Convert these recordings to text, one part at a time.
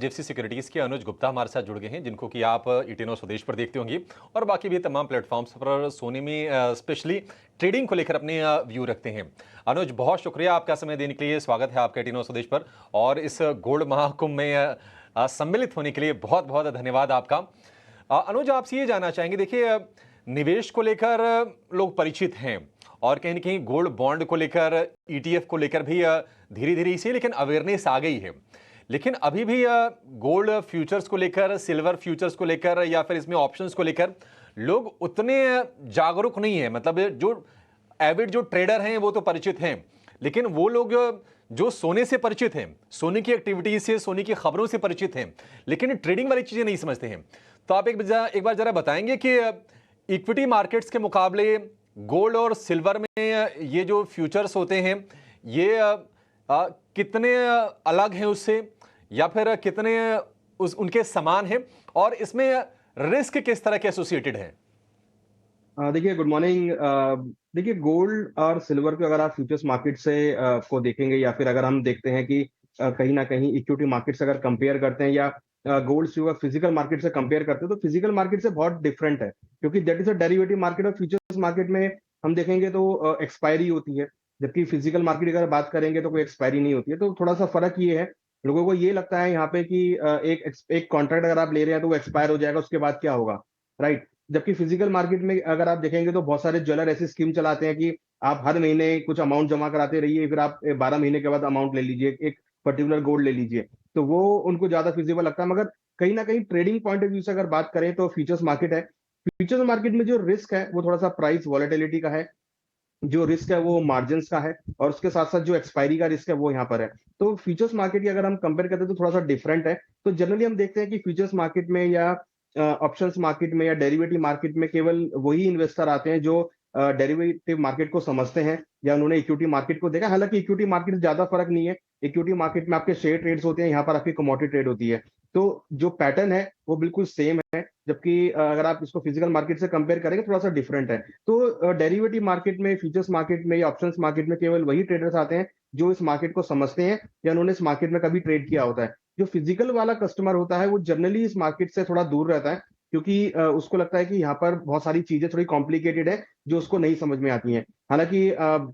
JFC securities के अनुज गुप्ता हमारे साथ जुड़ गए हैं, जिनको कि आप ईटेनो स्वदेश पर देखते होंगे और बाकी भी तमाम प्लेटफॉर्म्स पर सोने में स्पेशली ट्रेडिंग को लेकर अपने व्यू रखते हैं। अनुज, बहुत शुक्रिया आपका समय देने के लिए। स्वागत है आपका ईटेनो स्वदेश पर और इस गोल्ड महाकुंभ में सम्मिलित होने के लिए बहुत बहुत धन्यवाद आपका। अनुज, आपसे ये जानना चाहेंगे, देखिए निवेश को लेकर लोग परिचित हैं और कहीं ना कहीं गोल्ड बॉन्ड को लेकर, ईटीएफ को लेकर भी धीरे धीरे इसी लेकिन अवेयरनेस आ गई है। लेकिन अभी भी गोल्ड फ्यूचर्स को लेकर, सिल्वर फ्यूचर्स को लेकर या फिर इसमें ऑप्शंस को लेकर लोग उतने जागरूक नहीं है। मतलब जो एविड जो ट्रेडर हैं वो तो परिचित हैं, लेकिन वो लोग जो सोने से परिचित हैं, सोने की एक्टिविटीज से, सोने की खबरों से परिचित हैं, लेकिन ट्रेडिंग वाली चीजें नहीं समझते हैं। तो आप एक बार जरा बताएंगे कि इक्विटी मार्केट्स के मुकाबले गोल्ड और सिल्वर में ये जो फ्यूचर्स होते हैं ये कितने अलग हैं उससे, या फिर कितने उनके समान हैं, और इसमें रिस्क किस तरह के एसोसिएटेड हैं? देखिए, गुड मॉर्निंग। देखिए, गोल्ड और सिल्वर को अगर आप फ्यूचर्स मार्केट से को देखेंगे, या फिर अगर हम देखते हैं कि कहीं ना कहीं इक्विटी मार्केट से अगर कंपेयर करते हैं, या गोल्ड सिल्वर फिजिकल मार्केट से कंपेयर करते हैं, तो फिजिकल मार्केट से बहुत डिफरेंट है, क्योंकि that is a derivative market. और फ्यूचर्स मार्केट में हम देखेंगे तो एक्सपायरी होती है, जबकि फिजिकल मार्केट की अगर बात करेंगे तो कोई एक्सपायरी नहीं होती है। तो थोड़ा सा फर्क ये है, लोगों को ये लगता है यहाँ पे कि एक कॉन्ट्रैक्ट अगर आप ले रहे हैं तो वो एक्सपायर हो जाएगा, उसके बाद क्या होगा, राइट। जबकि फिजिकल मार्केट में अगर आप देखेंगे तो बहुत सारे ज्वेलर ऐसी स्कीम चलाते हैं कि आप हर महीने कुछ अमाउंट जमा कराते रहिए, फिर आप 12 महीने के बाद अमाउंट ले लीजिए, एक पर्टिकुलर गोल्ड ले लीजिए। तो वो उनको ज्यादा फिजिबल लगता है। मगर कहीं ना कहीं ट्रेडिंग पॉइंट ऑफ व्यू से अगर बात करें तो फ्यूचर्स मार्केट है। फ्यूचर्स मार्केट में जो रिस्क है वो थोड़ा सा प्राइस वॉलेटिलिटी का है, जो रिस्क है वो मार्जिन का है, और उसके साथ साथ जो एक्सपायरी का रिस्क है वो यहाँ पर है। तो फ्यूचर्स मार्केट की अगर हम कंपेयर करते हैं तो थोड़ा सा डिफरेंट है। तो जनरली हम देखते हैं कि फ्यूचर्स मार्केट में या ऑप्शंस मार्केट में या डेरिवेटिव मार्केट में केवल वही इन्वेस्टर आते हैं जो डेरिवेटिव मार्केट को समझते हैं या उन्होंने इक्विटी मार्केट को देखा। हालांकि इक्विटी मार्केट से ज्यादा फर्क नहीं है। इक्विटी मार्केट में आपके शेयर ट्रेड्स होते हैं, यहाँ पर आपकी कमोडिटी ट्रेड होती है। तो जो पैटर्न है वो बिल्कुल सेम है, जबकि अगर आप इसको फिजिकल मार्केट से कंपेयर करेंगे थोड़ा सा डिफरेंट है। तो डेरिवेटिव मार्केट में, फ्यूचर्स मार्केट में या ऑप्शंस मार्केट में केवल वही ट्रेडर्स आते हैं जो इस मार्केट को समझते हैं या उन्होंने इस मार्केट में कभी ट्रेड किया होता है। जो फिजिकल वाला कस्टमर होता है वो जनरली इस मार्केट से थोड़ा दूर रहता है, क्योंकि उसको लगता है कि यहाँ पर बहुत सारी चीजें थोड़ी कॉम्प्लिकेटेड है जो उसको नहीं समझ में आती हैं। हालांकि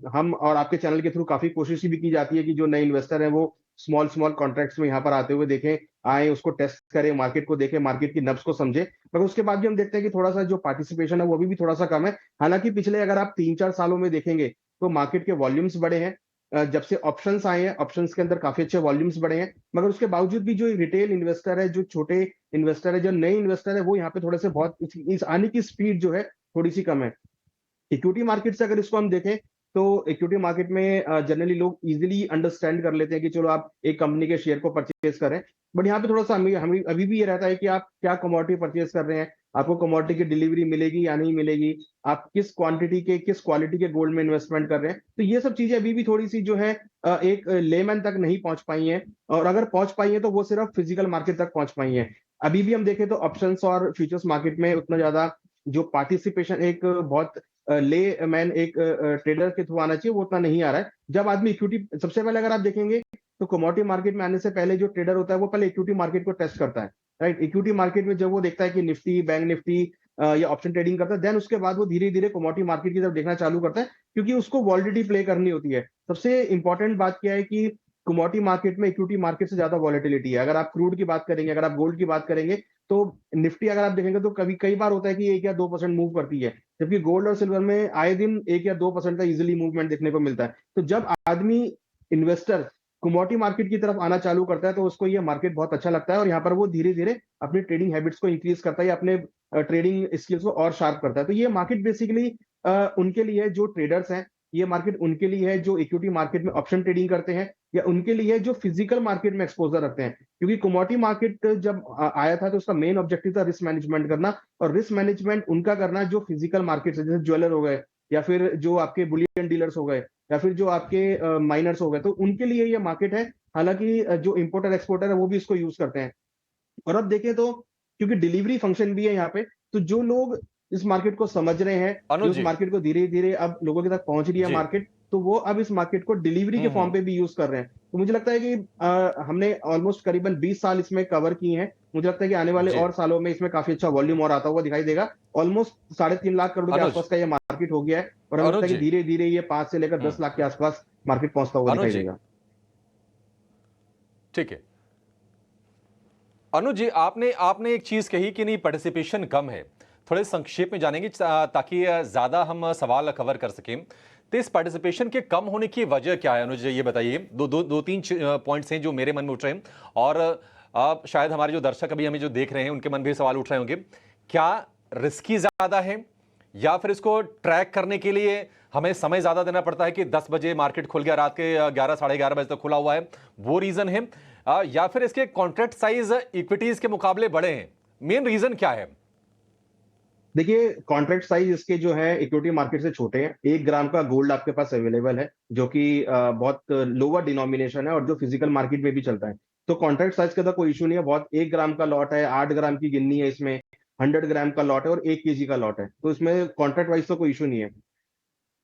हम और आपके चैनल के थ्रू काफी कोशिश भी की जाती है कि जो नए इन्वेस्टर है वो स्मॉल स्मॉल कॉन्ट्रैक्ट्स में यहाँ पर आते हुए देखें, आए, उसको टेस्ट करें, मार्केट को देखें, मार्केट की नब्ज को समझे। मगर उसके बाद भी हम देखते हैं कि थोड़ा सा जो पार्टिसिपेशन है वो भी थोड़ा सा कम है। हालांकि पिछले अगर आप 3-4 सालों में देखेंगे तो मार्केट के वॉल्यूम्स बढ़े हैं। जब से ऑप्शंस आए हैं, ऑप्शंस के अंदर काफी अच्छे वॉल्यूम्स बढ़े हैं। मगर उसके बावजूद भी जो रिटेल इन्वेस्टर है, जो छोटे इन्वेस्टर है, जो नए इन्वेस्टर है, वो यहाँ पे थोड़े से बहुत इस आने की स्पीड जो है थोड़ी सी कम है। इक्विटी मार्केट से अगर इसको हम देखें तो इक्विटी मार्केट में जनरली लोग इजीली अंडरस्टैंड कर लेते हैं कि चलो आप एक कंपनी के शेयर को परचेज करें। बट यहाँ पे थोड़ा सा हमें हमें अभी भी ये रहता है कि आप क्या कमोडिटी परचेज कर रहे हैं, आपको कमोडिटी की डिलीवरी मिलेगी या नहीं मिलेगी, आप किस क्वांटिटी के, किस क्वालिटी के गोल्ड में इन्वेस्टमेंट कर रहे हैं। तो ये सब चीजें अभी भी थोड़ी सी जो है एक लेमैन तक नहीं पहुंच पाई है, और अगर पहुंच पाई है तो वो सिर्फ फिजिकल मार्केट तक पहुंच पाई है। अभी भी हम देखें तो ऑप्शंस और फ्यूचर्स मार्केट में उतना ज्यादा जो पार्टिसिपेशन एक बहुत ले मैन एक ट्रेडर के थ्रू आना चाहिए वो उतना नहीं आ रहा है। जब आदमी इक्विटी, सबसे पहले अगर आप देखेंगे तो कमोडिटी मार्केट में आने से पहले जो ट्रेडर होता है वो पहले इक्विटी मार्केट को टेस्ट करता है, राइट। इक्विटी मार्केट में जब वो देखता है कि निफ्टी, बैंक निफ्टी या ऑप्शन ट्रेडिंग करता है, देन उसके बाद वो धीरे धीरे कमोडिटी मार्केट की तरफ देखना चालू करता है, क्योंकि उसको वॉलिडिटी प्ले करनी होती है। सबसे इंपॉर्टेंट बात क्या है कि कमोडिटी मार्केट में इक्विटी मार्केट से ज्यादा वॉलिटिलिटी है। अगर आप क्रूड की बात करेंगे, अगर आप गोल्ड की बात करेंगे, तो निफ्टी अगर आप देखेंगे तो कभी कई बार होता है कि 1 या 2% मूव करती है, जबकि गोल्ड और सिल्वर में आए दिन 1 या 2% का इजिली मूवमेंट देखने को मिलता है। तो जब आदमी, इन्वेस्टर, कमोडिटी मार्केट की तरफ आना चालू करता है तो उसको ये मार्केट बहुत अच्छा लगता है, और यहाँ पर वो धीरे धीरे अपनी ट्रेडिंग हैबिट्स को इंक्रीज करता है या अपने ट्रेडिंग स्किल्स को और शार्प करता है। तो ये मार्केट बेसिकली उनके लिए जो ट्रेडर्स हैं, ये मार्केट उनके लिए है जो इक्विटी मार्केट में ऑप्शन ट्रेडिंग करते हैं, या उनके लिए जो फिजिकल मार्केट में एक्सपोजर रखते हैं। क्योंकि कमोडिटी मार्केट जब आया था तो उसका मेन ऑब्जेक्टिव था रिस्क मैनेजमेंट करना, और रिस्क मैनेजमेंट उनका करना जो फिजिकल मार्केट से, जैसे ज्वेलर हो गए, या फिर जो आपके बुलियन डीलर्स हो गए, या फिर जो आपके माइनर्स हो गए, तो उनके लिए ये मार्केट है। हालांकि जो इंपोर्टर एक्सपोर्टर है वो भी इसको यूज करते हैं। और अब देखें तो क्योंकि डिलीवरी फंक्शन भी है यहाँ पे, तो जो लोग इस मार्केट को समझ रहे हैं, जो अनुज इस जी। मार्केट को धीरे धीरे अब लोगों के तक पहुंच रही है जी। मार्केट, तो वो अब इस मार्केट को डिलीवरी के फॉर्म पे भी यूज कर रहे हैं। तो मुझे लगता है कि हमने ऑलमोस्ट करीबन 20 साल इसमें कवर किए हैं। मुझे लगता है कि आने वाले जी। और सालों में इसमें काफी अच्छा वॉल्यूम और आता हुआ दिखाई देगा। ऑलमोस्ट 3.5 लाख करोड़ के अनुज आसपास का ये मार्केट हो गया है, और हमें लगता अनुज है कि जी। धीरे धीरे ये 5 से लेकर 10 लाख के आसपास मार्केट पहुंचता हुआ अनुज दिखाई जी, देगा। ठीक है। अनुज जी, आपने आपने एक चीज कही कि नहीं, पार्टिसिपेशन कम है। थोड़े संक्षेप में जानेंगे ताकि ज्यादा हम सवाल कवर कर सकें। तो इस पार्टिसिपेशन के कम होने की वजह क्या है अनुज जी, ये बताइए। दो तीन पॉइंट्स हैं जो मेरे मन में उठ रहे हैं, और शायद हमारे जो दर्शक अभी हमें जो देख रहे हैं उनके मन में भी सवाल उठ रहे होंगे। क्या रिस्की ज्यादा है, या फिर इसको ट्रैक करने के लिए हमें समय ज्यादा देना पड़ता है कि 10 बजे मार्केट खुल गया, रात के 11 साढ़े 11 बजे तक खुला हुआ है, वो रीजन है? या फिर इसके कॉन्ट्रैक्ट साइज इक्विटीज के मुकाबले बड़े हैं? मेन रीजन क्या है? देखिए, कॉन्ट्रैक्ट साइज इसके जो है इक्विटी मार्केट से छोटे हैं। 1 ग्राम का गोल्ड आपके पास अवेलेबल है, जो कि बहुत लोअर डिनोमिनेशन है और जो फिजिकल मार्केट में भी चलता है। तो कॉन्ट्रैक्ट साइज का तो कोई इशू नहीं है। बहुत 1 ग्राम का लॉट है, 8 ग्राम की गिन्नी है इसमें, 100 ग्राम का लॉट है और 1 केजी का लॉट है। तो इसमें कॉन्ट्रैक्ट वाइज तो कोई इशू नहीं है।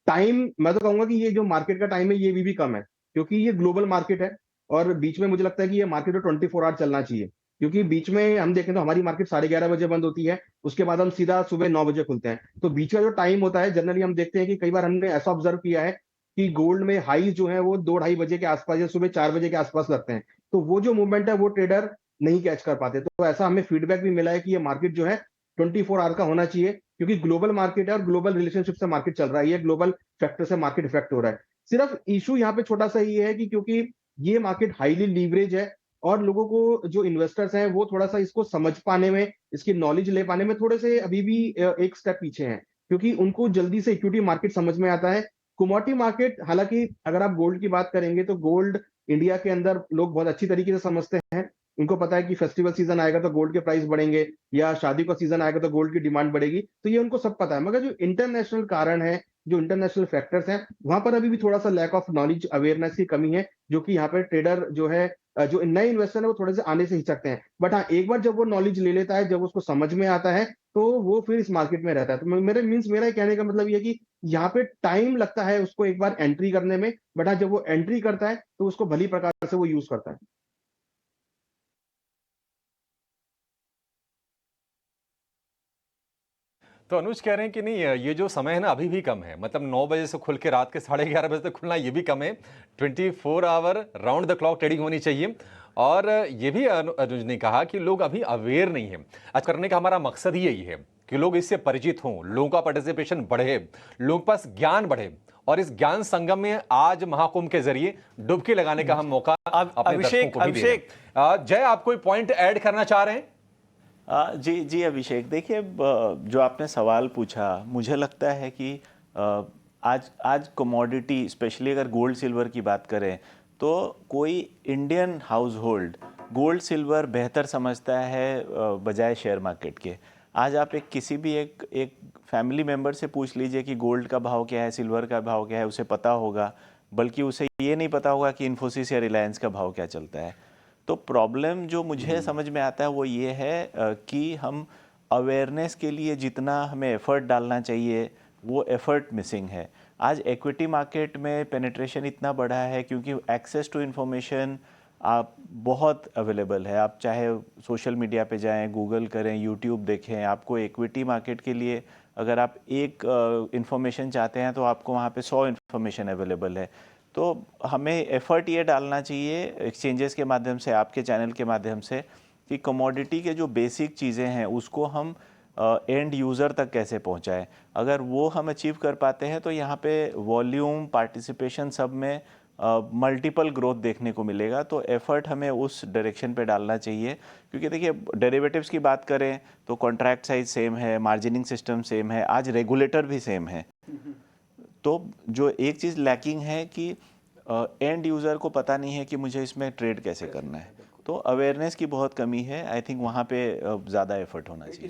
टाइम, मैं तो कहूंगा कि ये जो मार्केट का टाइम है ये भी कम है, क्योंकि ये ग्लोबल मार्केट है। और बीच में मुझे लगता है कि ये मार्केट 24 आवर चलना चाहिए, क्योंकि बीच में हम देखें तो हमारी मार्केट 11:30 बजे बंद होती है, उसके बाद हम सीधा सुबह 9 बजे खुलते हैं। तो बीच का जो टाइम होता है, जनरली हम देखते हैं कि कई बार हमने ऐसा ऑब्जर्व किया है कि गोल्ड में हाई जो है वो 2-2:30 बजे के आसपास या सुबह 4 बजे के आसपास लगते हैं। तो वो जो मूवमेंट है वो ट्रेडर नहीं कैच कर पाते। तो ऐसा हमें फीडबैक भी मिला है कि ये मार्केट जो है 24 आवर का होना चाहिए, क्योंकि ग्लोबल मार्केट है और ग्लोबल रिलेशनशिप से मार्केट चल रहा है, ये ग्लोबल फैक्टर से मार्केट इफेक्ट हो रहा है। सिर्फ इशू यहाँ पे छोटा सा ये है कि क्योंकि ये मार्केट हाईली लीवरेज है, और लोगों को, जो इन्वेस्टर्स हैं, वो थोड़ा सा इसको समझ पाने में, इसकी नॉलेज ले पाने में थोड़े से अभी भी एक स्टेप पीछे हैं, क्योंकि उनको जल्दी से इक्विटी मार्केट समझ में आता है। कमोडिटी मार्केट, हालांकि अगर आप गोल्ड की बात करेंगे तो गोल्ड इंडिया के अंदर लोग बहुत अच्छी तरीके से समझते हैं। उनको पता है कि फेस्टिवल सीजन आएगा तो गोल्ड के प्राइस बढ़ेंगे, या शादी का सीजन आएगा तो गोल्ड की डिमांड बढ़ेगी, तो ये उनको सब पता है। मगर जो इंटरनेशनल कारण है, जो इंटरनेशनल फैक्टर्स हैं, वहां पर अभी भी थोड़ा सा लैक ऑफ नॉलेज, अवेयरनेस की कमी है, जो कि यहाँ पे ट्रेडर जो है, जो नए इन्वेस्टर है, वो थोड़े से आने से हिचकते हैं। बट हाँ, एक बार जब वो नॉलेज ले लेता है, जब उसको समझ में आता है, तो वो फिर इस मार्केट में रहता है। तो मेरा कहने का मतलब ये है कि यहाँ पे टाइम लगता है उसको एक बार एंट्री करने में, बट हाँ, जब वो एंट्री करता है तो उसको भली प्रकार से वो यूज करता है। तो अनुज कह रहे हैं कि नहीं, ये जो समय है ना अभी भी कम है, मतलब 9 बजे से खुल के रात के 11:30 बजे तक खुलना ये भी कम है। 24 hour round the clock trading होनी चाहिए। और ये भी अनुज ने कहा कि लोग अभी अवेयर नहीं है। आज करने का हमारा मकसद ही यही है कि लोग इससे परिचित हों, लोगों का पार्टिसिपेशन बढ़े, लोगों के पास ज्ञान बढ़े, और इस ज्ञान संगम में आज महाकुंभ के जरिए डुबकी लगाने का हम मौका अपने दर्शकों को भी दे रहे हैं। जय, आप कोई पॉइंट ऐड करना चाह रहे हैं? जी जी अभिषेक, देखिए जो आपने सवाल पूछा, मुझे लगता है कि आज कमोडिटी, स्पेशली अगर गोल्ड सिल्वर की बात करें, तो कोई Indian house hold gold silver बेहतर समझता है बजाय शेयर मार्केट के। आज आप किसी भी एक फैमिली मेम्बर से पूछ लीजिए कि गोल्ड का भाव क्या है, सिल्वर का भाव क्या है, उसे पता होगा, बल्कि उसे ये नहीं पता होगा कि इन्फोसिस या रिलायंस का भाव क्या चलता है। तो प्रॉब्लम जो मुझे समझ में आता है वो ये है कि हम अवेयरनेस के लिए जितना हमें एफ़र्ट डालना चाहिए, वो एफ़र्ट मिसिंग है। आज इक्विटी मार्केट में पेनिट्रेशन इतना बढ़ा है क्योंकि एक्सेस टू इन्फॉर्मेशन आप बहुत अवेलेबल है। आप चाहे सोशल मीडिया पे जाएं, गूगल करें, यूट्यूब देखें, आपको इक्विटी मार्केट के लिए अगर आप एक इन्फॉर्मेशन चाहते हैं तो आपको वहाँ पे 100 इन्फॉर्मेशन अवेलेबल है। तो हमें एफ़र्ट ये डालना चाहिए एक्सचेंजेस के माध्यम से, आपके चैनल के माध्यम से, कि कमोडिटी के जो बेसिक चीज़ें हैं उसको हम एंड यूज़र तक कैसे पहुंचाएं। अगर वो हम अचीव कर पाते हैं तो यहाँ पे वॉल्यूम, पार्टिसिपेशन सब में मल्टीपल ग्रोथ देखने को मिलेगा। तो एफ़र्ट हमें उस डायरेक्शन पे डालना चाहिए, क्योंकि देखिए डेरिवेटिव्स की बात करें तो कॉन्ट्रैक्ट साइज सेम है, मार्जिनिंग सिस्टम सेम है, आज रेगुलेटर भी सेम है। तो जो एक चीज़ लैकिंग है कि एंड यूज़र को पता नहीं है कि मुझे इसमें ट्रेड कैसे करना है। तो अवेयरनेस की बहुत कमी है। आई थिंक वहाँ पे ज़्यादा एफर्ट होना चाहिए।